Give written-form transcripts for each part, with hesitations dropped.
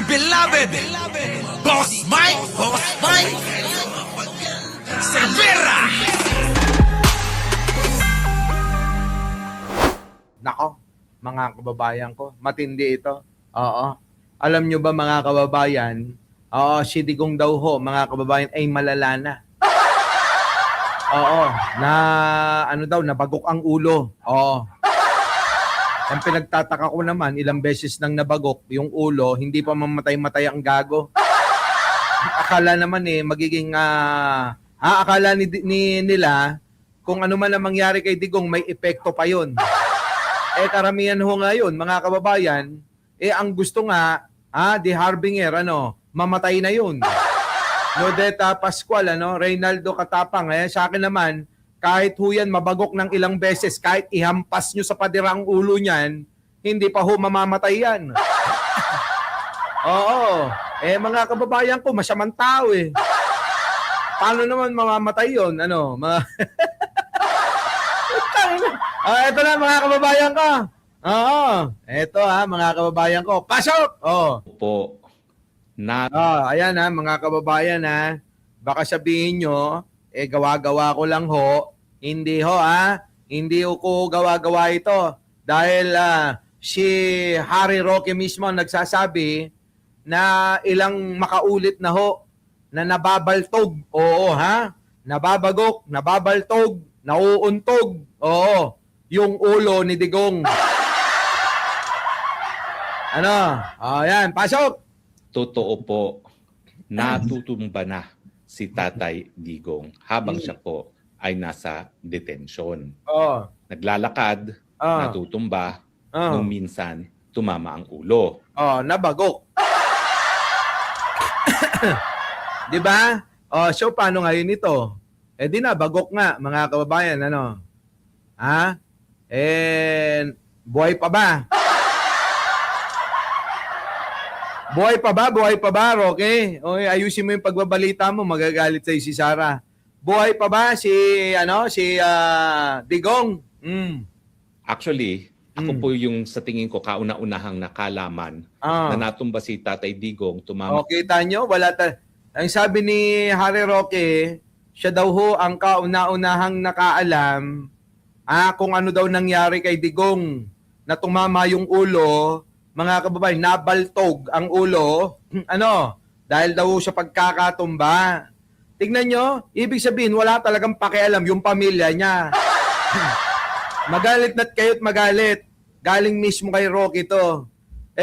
beloved Boss Mike Cervera. Nako, mga kababayan ko, matindi ito. Oo. Alam nyo ba mga kababayan, si Digong daw ho, mga kababayan, ay malala na. Oo, na ano daw, nabagok ang ulo. Oo. Ang pinagtataka ko naman, ilang beses nang nabagok yung ulo, hindi pa mamatay-matay ang gago. Akala naman magiging, akala nila, kung ano man ang mangyari kay Digong, may epekto pa yun. Karamihan ho ngayon, mga kababayan, ang gusto nga, the harbinger, mamatay na yun. Nodeta Pascual, Reynaldo Katapang, sa akin naman, kahit ho yan mabagok ng ilang beses, kahit ihampas nyo sa padirang ulo niyan, hindi pa ho mamamatay yan. Oo. Mga kababayan ko, masamang tao Paano naman mamamatay yun? Ito na mga kababayan ko. Oo. Ito mga kababayan ko. Pasok! Po. Ayan mga kababayan Baka sabihin nyo, gawa-gawa ko lang ho. Hindi ho Hindi ko gawa-gawa ito. Dahil si Harry Roque mismo nagsasabi na ilang makaulit na ho na nababaltog. Oo Nababagok, nababaltog, nauuntog. Oo. Yung ulo ni Digong. Ayan, pasok! Totoo po, natutumba na si Tatay Digong habang siya po ay nasa detention. Naglalakad, natutumba, nung minsan tumama ang ulo. Nabagok. Di ba? So paano ngayon ito? Di nabagok nga, mga kababayan, buhay pa ba? Buhay pa ba, Roque? Ayusin mo yung pagbabalita mo, magagalit sa'yo si Sarah. Buhay pa ba si Digong? Actually, ako po yung sa tingin ko kauna-unahang nakalaman na natumba si Tatay Digong, tumama. Kita nyo, ang sabi ni Harry Roque, siya daw ho ang kauna-unahang nakaalam kung ano daw nangyari kay Digong na tumama yung ulo. Mga kababayan, nabaltog ang ulo. Dahil daw sa pagkakatumba. Tignan nyo, ibig sabihin, wala talagang pakialam yung pamilya niya. Magalit na't kayo't magalit. Galing mismo kay Rocky to.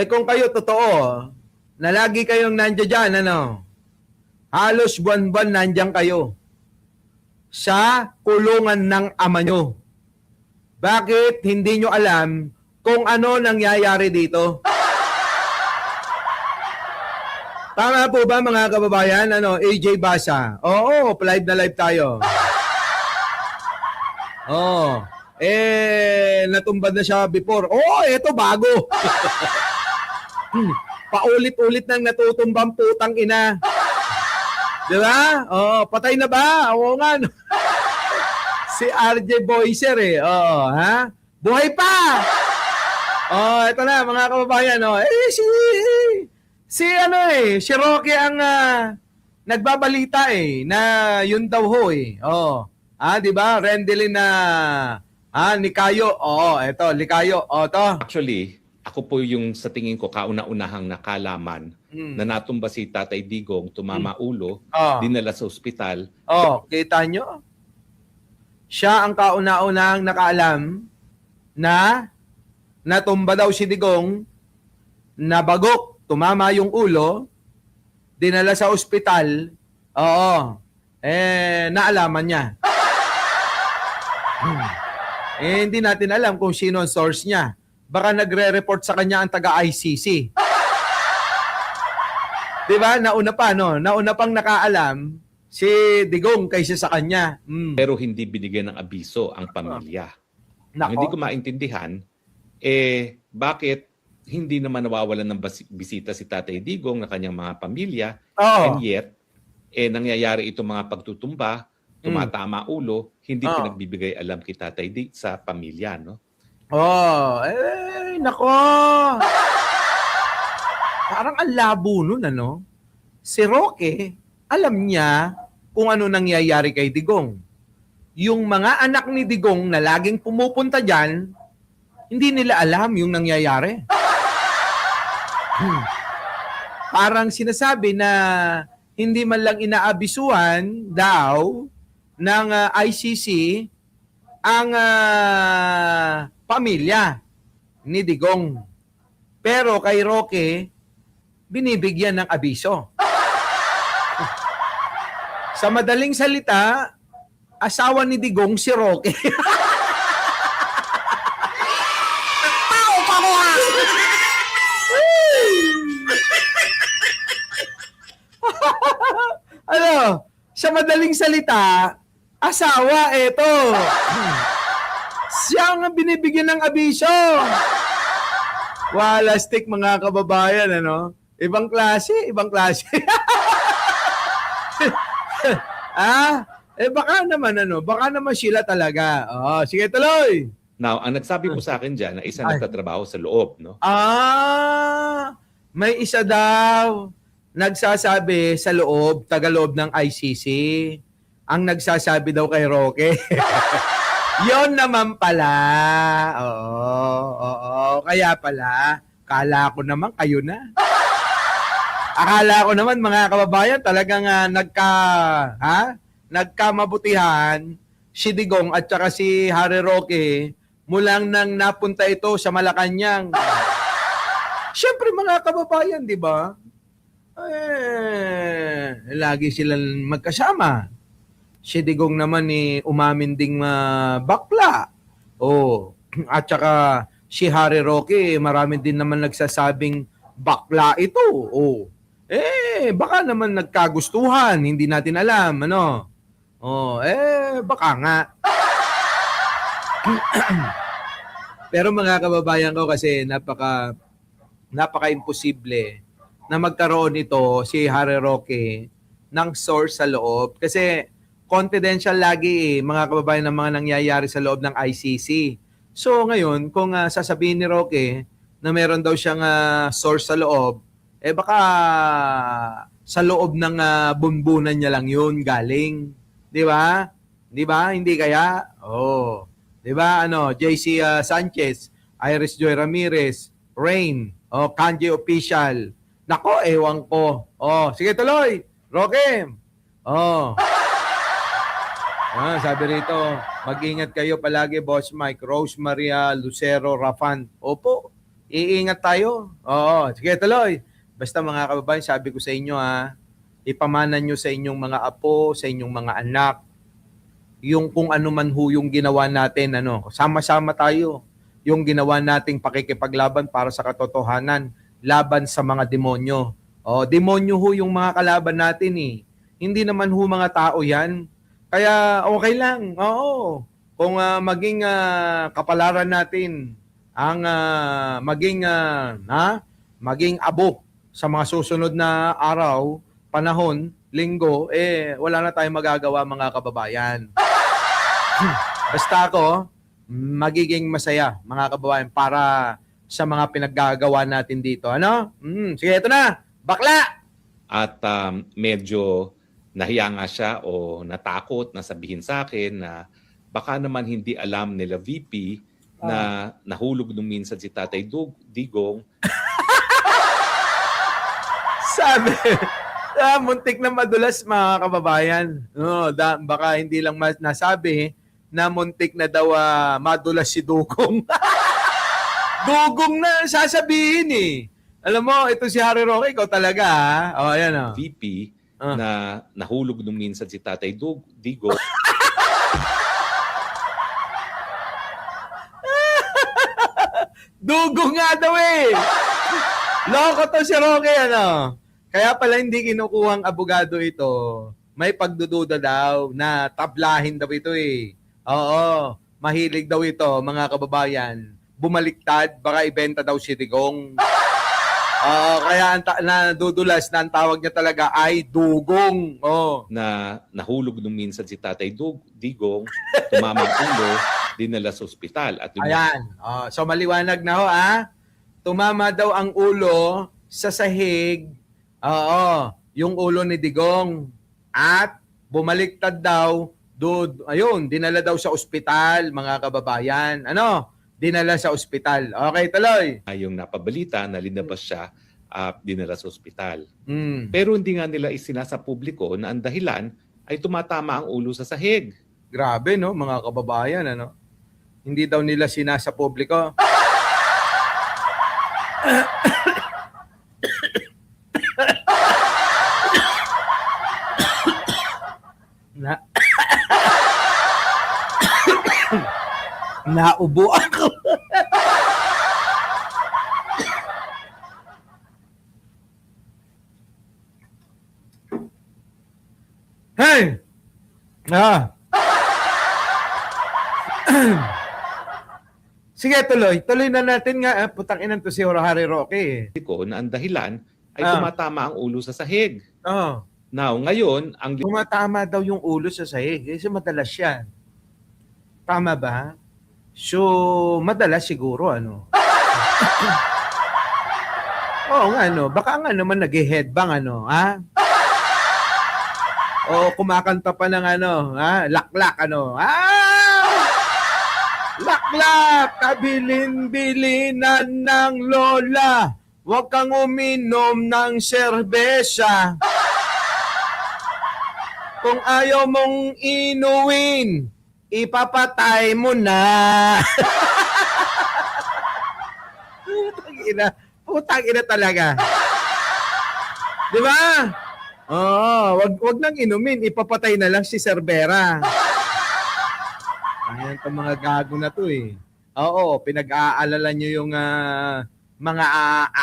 Kung kayo totoo, na lagi kayong nandiyan dyan, halos buwan-buwan nandiyan kayo sa kulungan ng ama nyo. Bakit hindi nyo alam kung ano nangyayari dito? Tama po ba mga kababayan? AJ Basa. Oo, live na live tayo. Natumbad na siya before. Eto bago. Paulit-ulit nang natutumbang putang ina. Di ba? Patay na ba? Oo nga. Si RJ Boyser Buhay pa! Ito na mga kababayan. Si Roque ang nagbabalita na yun daw ho di ba? Rendelin na Nikayo. Ito, Likayo. To. Actually, ako po yung sa tingin ko kauna-unahang nakalaman na natumba si Tatay Digong, tumama ulo, dinala sa ospital. Kita nyo? Siya ang kauna-unahang nakaalam na natumba daw si Digong, nabagok, tumama yung ulo, dinala sa ospital, naalaman niya. Hindi natin alam kung sino ang source niya. Baka nagre-report sa kanya ang taga-ICC. Diba? Nauna pa, Nauna pang nakaalam si Digong kaysa sa kanya. Pero hindi binigyan ng abiso ang pamilya. Ang hindi ko maintindihan, bakit hindi naman nawawalan ng bisita si Tatay Digong na kanyang mga pamilya, and yet, nangyayari itong mga pagtutumba, tumatama ulo, hindi pinagbibigay alam kay Tatay sa pamilya, no? Nako! Parang ang labo nun, ano? Si Roque, alam niya kung ano nangyayari kay Digong. Yung mga anak ni Digong na laging pumupunta dyan, hindi nila alam yung nangyayari. Parang sinasabi na hindi man lang inaabisuhan daw ng ICC ang pamilya ni Digong. Pero kay Roque, binibigyan ng abiso. Sa madaling salita, asawa ni Digong si Roque. Tao pa mo ha! Ano? Sa madaling salita, asawa, eto. Siya ang binibigyan ng abiso. Walastik mga kababayan, ano? Ibang klase, ibang klase. Baka naman, ano? Baka naman sila talaga. Oh, sige, tuloy. Now, ang nagsabi po sa akin dyan na isa Ay. nagtatrabaho sa loob, no? May isa daw nagsasabi sa loob, tagaloob ng ICC. Ang nagsasabi daw kay Roque. Yon naman pala. Oo. Kaya pala, kala ko naman kayo na. Akala ko naman mga kababayan, talagang nagkamabutihan si Digong at saka si Harry Roque mulang nang napunta ito sa Malacanang. Siyempre mga kababayan, di ba? Lagi silang magkasama. Si Digong naman umamin ding bakla. At saka si Harry Roque, marami din naman nagsasabing bakla ito. Baka naman nagkagustuhan, hindi natin alam, ano? Baka nga. Pero mga kababayan ko kasi napaka-imposible na magkaroon ito si Harry Roque ng source sa loob. Kasi confidential lagi mga kababayan ng mga nangyayari sa loob ng ICC. So ngayon, kung sasabihin ni Roque na meron daw siyang source sa loob, baka sa loob ng bunbunan niya lang yun galing. Di ba? Di ba? Hindi kaya? Di ba? JC Sanchez, Iris Joy Ramirez, Rain, Kanji Official. Nako, ewan ko. Sige tuloy. Roque. Sabi rito, mag-ingat kayo palagi, Boss Mike. Rose Maria Lucero Rafan. Opo, iingat tayo. Sige tuloy. Basta mga kababayan, sabi ko sa inyo ipamanan nyo sa inyong mga apo, sa inyong mga anak, yung kung ano man yung ginawa natin, sama-sama tayo. Yung ginawa nating pakikipaglaban para sa katotohanan, laban sa mga demonyo. Demonyo yung mga kalaban natin Hindi naman mga tao yan. Kaya okay lang. Kung maging kapalaran natin ang maging abo sa mga susunod na araw, panahon, linggo, wala na tayong magagawa mga kababayan. Basta ako, magiging masaya mga kababayan para sa mga pinaggagawa natin dito. Sige, ito na. Bakla! At medyo nahiya nga siya o natakot na sabihin sa akin na baka naman hindi alam nila VP na nahulog nung minsan si Tatay Digong. Sabi, muntik na madulas mga kababayan. Baka hindi lang nasabi na muntik na daw madulas si Dugong. Dugong na sasabihin Alam mo, ito si Harry Roque, ikaw talaga ayan VP na nahulog nung minsan si Tatay Digong. Dugong nga daw Loko to si Roque, Kaya pala hindi kinukuhang abogado ito. May pagdududa daw na tablahin daw ito Oo, mahilig daw ito, mga kababayan. Bumaliktad, baka ibenta daw si Digong. Kaya nadudulas na ang tawag niya talaga ay Dugong. Na nahulog nung minsan si Tatay Digong, tumama ang ulo, dinala sa ospital. At Ayan. So maliwanag na Tumama daw ang ulo sa sahig, oo, yung ulo ni Digong. At bumaliktad daw, ayun, dinala daw sa ospital, mga kababayan. Ano? Dinala sa ospital. Okay, tuloy. Yung napabalita na linabas siya dinala sa ospital. Mm. Pero hindi nga nila isinasa publiko na ang dahilan ay tumatama ang ulo sa sahig. Grabe, no, mga kababayan, ano? Hindi daw nila sinasa publiko. na Naubo ako. Hey! Sige, tuloy. Tuloy na natin nga. Putang inan to si Harry Roque. Ko na ang dahilan ay tumatama ang ulo sa sahig. Oh. Now, ngayon, ang tumatama daw yung ulo sa sahig kasi madalas yan. Tama ba? So, madalas siguro, ano? Oo nga, ano? Baka nga naman nag-headbang, ano? Ha? O kumakanta pa ng ano, ha? Laklak, ano? Laklak! Kabilin-bilinan ng lola. Huwag kang uminom ng serbesa. Kung ayaw mong inuwin, ipapatay mo na. Putang ina talaga. Di ba? Oo, wag nang inumin, ipapatay na lang si Cervera. Ayan itong mga gago na to eh. Oo, pinag-aalala nyo yung mga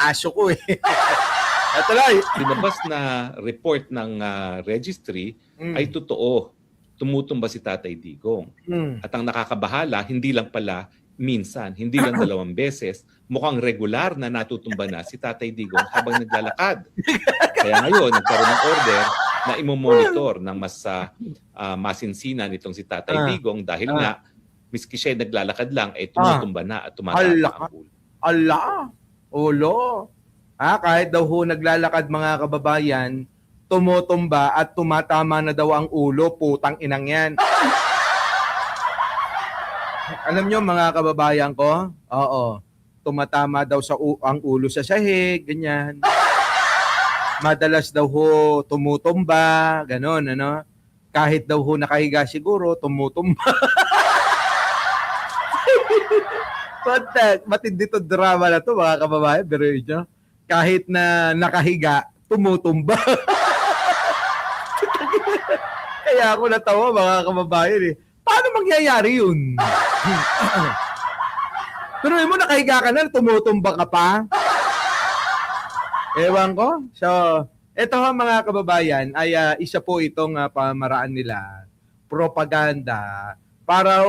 aso ko eh. Tuloy. Dinabas na report ng registry ay totoo. Tumutumba si Tatay Digong. At ang nakakabahala, hindi lang pala minsan, hindi lang 2 beses, mukhang regular na natutumba na si Tatay Digong habang naglalakad. Kaya ngayon, nagkaroon ng order na imomonitor ng mas masinsinan itong si Tatay Digong dahil nga, miski siya naglalakad lang, tumutumba na at tumatama ang ulo. Allah! Ulo! Kahit daw ho naglalakad mga kababayan, tumutumba at tumatama na daw ang ulo, putang inang yan. Alam nyo mga kababayan ko, oo, tumatama daw ang ulo sa sahig, ganyan. Madalas daw ho tumutumba, ganon, ano. Kahit daw ho nakahiga siguro, tumutumba. Matindi to drama na to mga kababayan, pero yun, kahit na nakahiga, tumutumba. Kaya ako natawa mga kababayan eh. Paano mangyayari yun? Pero mo nakahiga ka na, tumutumba ka pa. Ewan ko. So, eto mga kababayan ay isa po itong pamaraan nila, propaganda, para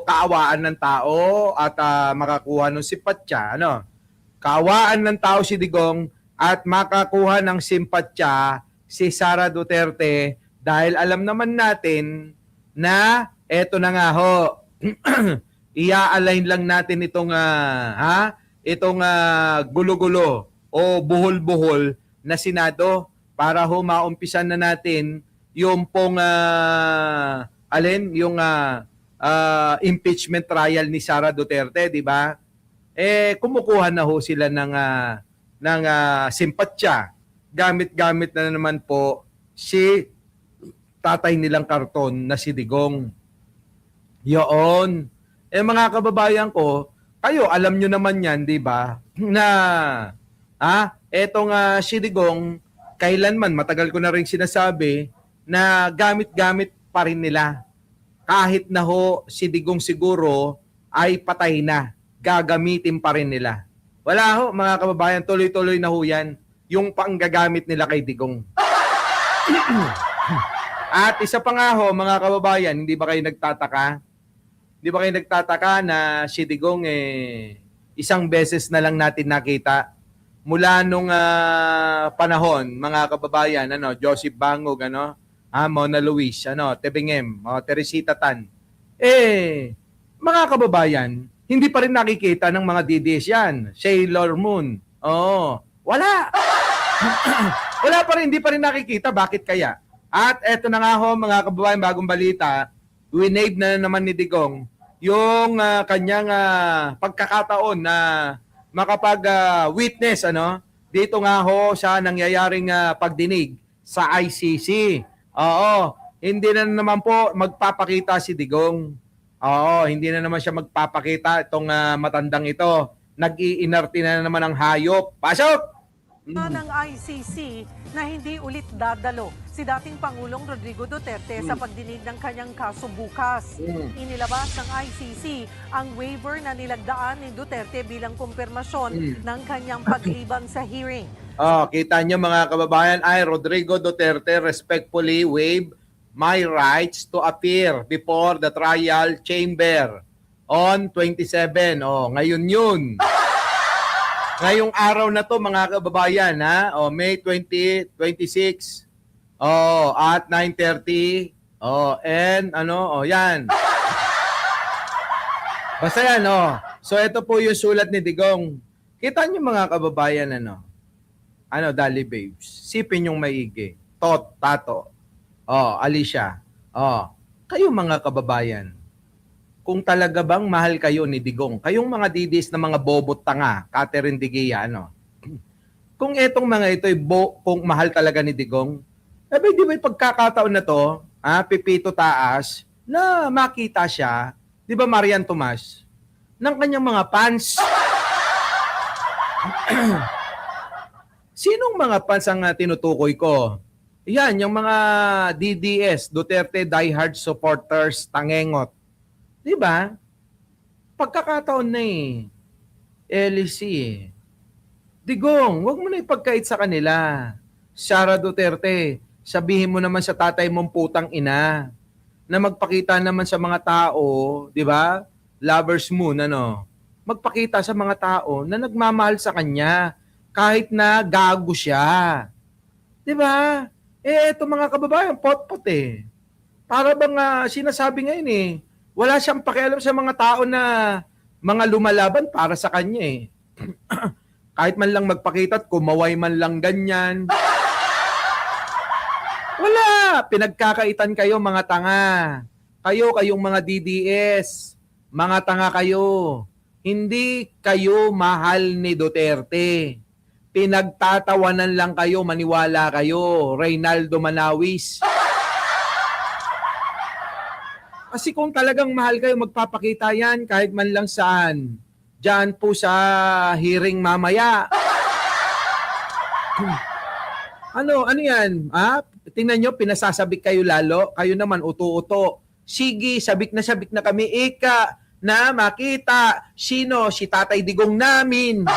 kaawaan ng tao at makakuha ng simpatya, ano? Kaawaan ng tao si Digong at makakuha ng simpatya si Sara Duterte dahil alam naman natin na eto na nga ho, ia-align lang natin itong gulo-gulo o buhol-buhol na Senado para ho maumpisan na natin yung pong impeachment trial ni Sara Duterte, di ba? Kumukuha na ho sila ng simpatya. Gamit-gamit na naman po si tatay nilang karton na si Digong. Yoon. Mga kababayan ko, kayo alam nyo naman yan, di ba? Na etong si Digong, kailanman, matagal ko na rin sinasabi, na gamit-gamit pa rin nila. Kahit na ho si Digong siguro ay patay na, gagamitin pa rin nila. Wala ho, mga kababayan, tuloy-tuloy na ho yan, yung panggagamit nila kay Digong. At isa pa nga ho, mga kababayan, hindi ba kayo nagtataka? Hindi ba kayo nagtataka na si Digong isang beses na lang natin nakita mula nung panahon, mga kababayan, Joseph Bangog, Mona Luis, Tebingem, Teresita Tan. Mga kababayan, hindi pa rin nakikita ng mga DDS yan. Sailor Moon. Wala. Wala pa rin, hindi pa rin nakikita. Bakit kaya? At eto na nga ho, mga kababayan, bagong balita, winave na naman ni Digong yung kanyang pagkakataon na makapag-witness dito nga ho sa nangyayaring pagdinig sa ICC. Oo, hindi na naman po magpapakita si Digong. Oo, hindi na naman siya magpapakita itong matandang ito. Nag-iinarte na naman ang hayop. Pasok! ng ICC na hindi ulit dadalo si dating Pangulong Rodrigo Duterte sa pagdinig ng kanyang kaso bukas. Inilabas ng ICC ang waiver na nilagdaan ni Duterte bilang kumpirmasyon ng kanyang pagliban sa hearing. Kita nyo mga kababayan, ay Rodrigo Duterte respectfully waive my rights to appear before the trial chamber on 27. Ngayon yun. Ngayong araw na to mga kababayan, May 20, 26, at 9:30, yan. Basta yan, So ito po yung sulat ni Digong. Kita niyo mga kababayan, Dali Babes, sipin yung maigi. Tato, Alicia, kayo mga kababayan, kung talaga bang mahal kayo ni Digong, kayong mga didis na mga bobot tanga, Catherine Digia, kung etong mga ito kung mahal talaga ni Digong, di ba yung pagkakataon na to, pipito taas, na makita siya, di ba Marian Tomas, ng kanyang mga fans. Sinong mga fans ang tinutukoy ko? Yan, yung mga DDS, Duterte diehard supporters, tangengot. Di ba? Pagkakataon na LC Digong, wag mo na ipagkait sa kanila. Sara Duterte, sabihin mo naman sa tatay mong putang ina na magpakita naman sa mga tao, di ba? Lovers moon, magpakita sa mga tao na nagmamahal sa kanya kahit na gago siya. Di ba? Eto mga kababayan, pot-pot Para bang sinasabi ngayon wala siyang pakialam sa mga tao na mga lumalaban para sa kanya Kahit man lang magpakita at kumaway man lang ganyan. Wala! Pinagkakaitan kayo mga tanga. Kayong mga DDS. Mga tanga kayo. Hindi kayo mahal ni Duterte. Pinagtatawanan lang kayo, maniwala kayo. Reynaldo Manawis. Kasi kung talagang mahal kayo, magpapakita yan kahit man lang saan. Diyan po sa hearing mamaya. Ano yan? Tingnan nyo, pinasasabik kayo lalo. Kayo naman, uto-uto. Sige, sabik na kami. Ika na makita sino si Tatay Digong namin.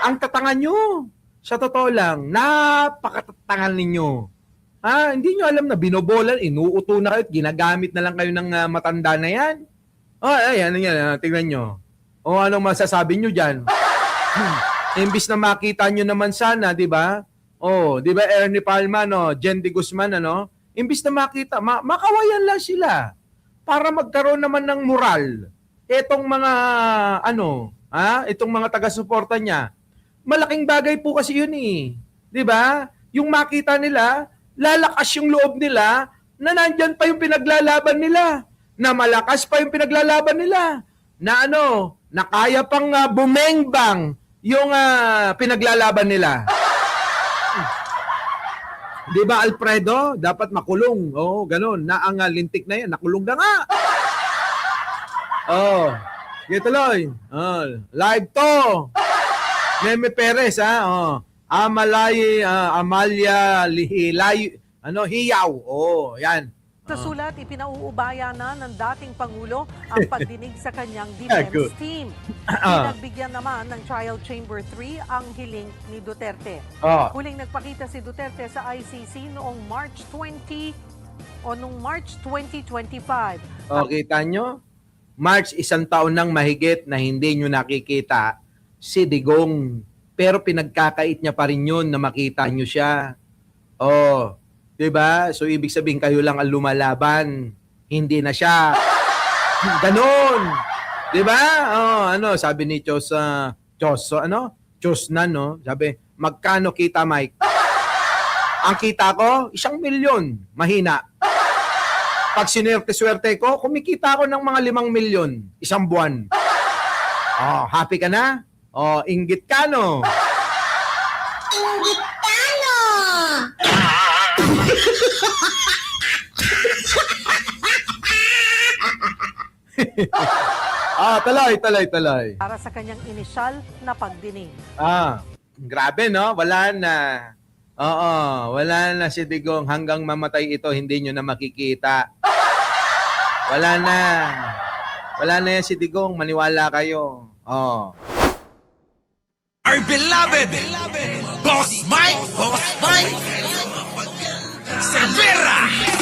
Ang tatangan nyo. Sa totoo lang, napakatatangan ninyo. Hindi nyo alam na binobolan, inuuto na kayo, ginagamit na lang kayo ng matanda na yan. Ayan, tingnan nyo. Anong masasabi nyo dyan? Imbis na makita nyo naman sana, di ba? Di ba Ernie Palma, Jen de Guzman, Imbis na makita, makawayan lang sila para magkaroon naman ng moral. Etong mga, itong mga taga-suporta niya, malaking bagay po kasi yun Di ba? Yung makita nila, lalakas yung loob nila na nandyan pa yung pinaglalaban nila. Na malakas pa yung pinaglalaban nila. Na na kaya pang bumengbang yung pinaglalaban nila. Di ba Alfredo? Dapat makulong. Ganun. Na ang lintik na yan. Nakulong na nga. Tuloy. Live to. Meme Perez, Amalia Hiyaw. Yan. Sa sulat, ipinauubaya na ng dating Pangulo ang pagdinig sa kanyang defense team. Pinagbigyan naman ng Trial Chamber 3 ang hiling ni Duterte. Huling nagpakita si Duterte sa ICC noong March 2025. Kita nyo? March, isang taon nang mahigit na hindi nyo nakikita si Digong. Pero pinagkakait niya pa rin yun na makita nyo siya. Diba? So, ibig sabihin kayo lang ang lumalaban. Hindi na siya. Ganon. Diba? Sabi ni Diyos na, no? Sabi, magkano kita, Mike? Ang kita ko, 1 milyon. Mahina. Pag sinwerte-swerte ko, kumikita ako ng mga 5 milyon. 1 buwan. Oh, happy ka na? Oh, inggit ka, no? Ingitano! Tuloy. para sa kanyang inisyal na pagdinig. Grabe, no? Wala na. Oo, wala na si Digong. Hanggang mamatay ito, hindi nyo na makikita. Wala na. Wala na yan si Digong. Maniwala kayo. Oh. Our beloved Boss Mike Cervera